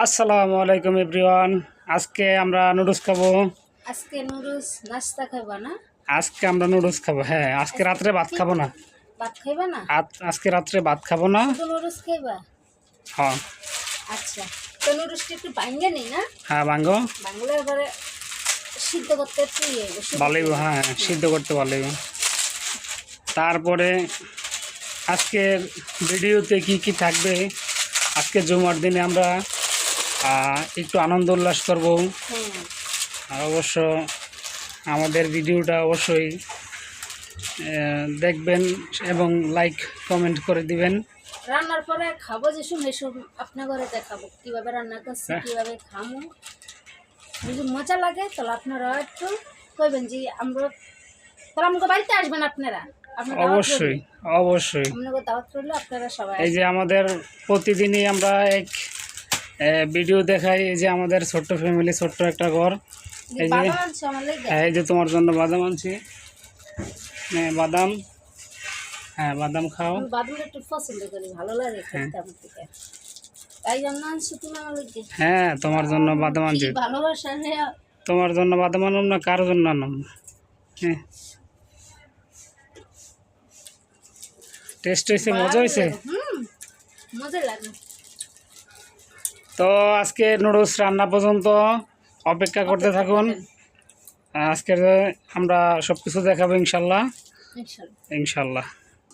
আসসালামু আলাইকুম এভরিওয়ান। আজকে আমরা নুডলস খাবো। আজকে নুডলস নাস্তা খাইবা না? আজকে আমরা নুডলস খাবো। হ্যাঁ, আজকে রাত্রে ভাত খাবো না। ভাত খাইবা না? আজকে রাত্রে ভাত খাবো না। শুধু নুডলস খাইবা? হ্যাঁ। আচ্ছা, তো নুডলসটা একটু ভাঙে নেই না? হ্যাঁ, ভাঙো। ভাঙলে এবারে সিদ্ধ করতে একটু ভালোই। হ্যাঁ, সিদ্ধ করতে ভালোই। তারপরে আজকের ভিডিওতে কি কি থাকবে, আজকে জুমার দিনে আমরা একটু আনন্দ উল্লাস করবো। হ্যাঁ, আর অবশ্য আমাদের ভিডিওটা অবশ্যই দেখবেন এবং লাইক কমেন্ট করে দিবেন। রান্নার পরে খাবো যে শুনে আপনার ঘরে দেখাবো কীভাবে রান্না করছি, কীভাবে খামো। যদি মজা লাগে তাহলে আপনারা একটু কইবেন যে আমরা তাহলে আমাকে বাড়িতে আসবেন আপনারা। অবশ্যই অবশ্যই আপনাকে দাওয়াত করলে আপনারা সবাই। এই যে আমাদের প্রতিদিনই আমরা এক ভিডিও দেখাই। এই যে আমাদের ছোট্ট ফ্যামিলি, ছোট্ট একটা ঘর। এই যে এই যে তোমার জন্য বাদাম আনছি। হ্যাঁ, বাদাম। হ্যাঁ, বাদাম খাও। বাদাম একটু পছন্দ করি, ভালো লাগে খেতে আমার থেকে, তাই জন্য আনছি। তুমি আমার লাগে? হ্যাঁ, তোমার জন্য বাদাম আনছি। ভালোবাসা। হ্যাঁ, তোমার জন্য বাদাম আনলাম না, কার জন্য আনলাম? হ্যাঁ, টেস্ট হয়েছে, মজা হয়েছে। মজা লাগে। তো আজকে নুডলস রান্না পর্যন্ত অপেক্ষা করতে থাকুন। আজকে আমরা সব কিছু দেখাবো ইনশাল্লাহ। ইনশাল্লাহ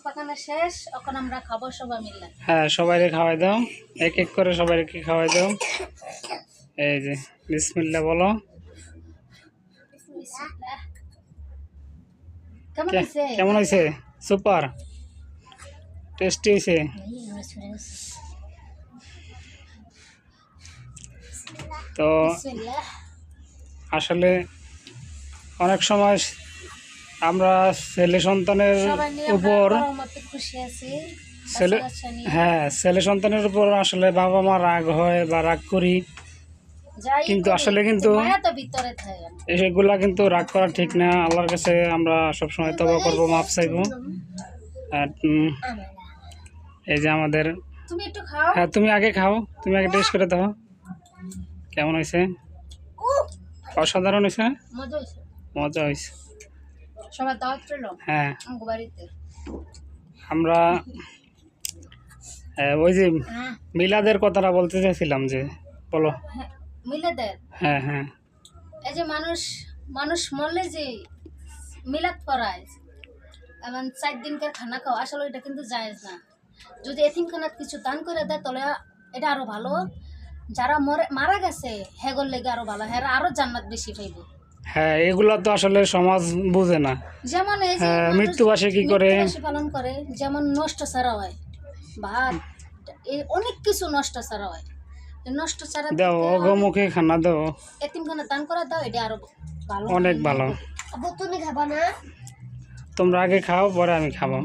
পাকানো শেষ, এখন আমরা খাবো সবাই মিলে। হ্যাঁ, সবাইকে খাওয়াই দাও, এক এক করে সবাইকে খাওয়াই দাও। এই যে বিসমিল্লাহ বলো। কেমন হয়েছে? সুপার টেস্টি হয়েছে। তো আসলে অনেক সময় আমরা ছেলে সন্তানের উপর ছেলে সন্তানের উপর আসলে বাবা মা রাগ হয় বা রাগ করি, কিন্তু আসলে কিন্তু এগুলা কিন্তু রাগ করা ঠিক না। আল্লাহর কাছে আমরা সবসময় তওবা করবো, মাপ চাইবো। এই যে আমাদের, হ্যাঁ তুমি আগে খাও, তুমি আগে টেস্ট করে দাও কেমন হয়েছে। অসাধারণ হয়েছে, মজা হয়েছে। হ্যাঁ, আমরা ওই যে মিলাদের কথাটা বলতে চাইছিলাম, যে বলো। মিলাদের, হ্যাঁ হ্যাঁ, এই যে মানুষ মরলে যে মিলাদ করায়, এমন 4 দিনকার খানা খাওয়া, আসলে এটা কিন্তু জায়েজ না। যদি এতিমখানাত কিছু দান করে দেয় তাহলে এটা আরো ভালো। যারা মারা গেছে হেগর লেগে আরো ভালো, হ্যাঁ আরো জান্নাত বেশি পাইব। হ্যাঁ, এগুলা তো আসলে সমাজ বুঝে না। যেমন এই যে মৃত্যুবার্ষিকী করে পালন করে, যেমন নষ্ট ছাড়া হয় ভাত, অনেক কিছু নষ্ট ছাড়া হয়। নষ্ট ছাড়া দাও, অগমুখে খানা দাও, এতিমখানা দান করে দাও, এটা আরো ভালো, অনেক ভালো। আবু তুমি খাবা না? তোমরা আগে খাও, পরে আমি খাবো।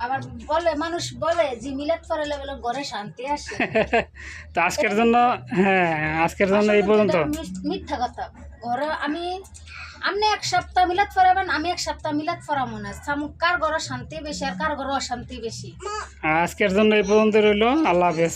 আবার বলে মানুষ বলে যে মিলাদ করালে বলে ঘরে শান্তি আসে। তো আজকের জন্য, হ্যাঁ আজকের জন্য এই পর্যন্ত। মিথ্যা কথা। ঘরে আপনি 1 সপ্তাহ মিলাদ ফরাবেন, আমি 1 সপ্তাহ মিলাদ ফরাবো না। কার ঘরে শান্তি বেশি আর কার ঘরে অশান্তি বেশি। আজকের জন্য এই পর্যন্ত রইলো। আল্লাহ হাফেজ।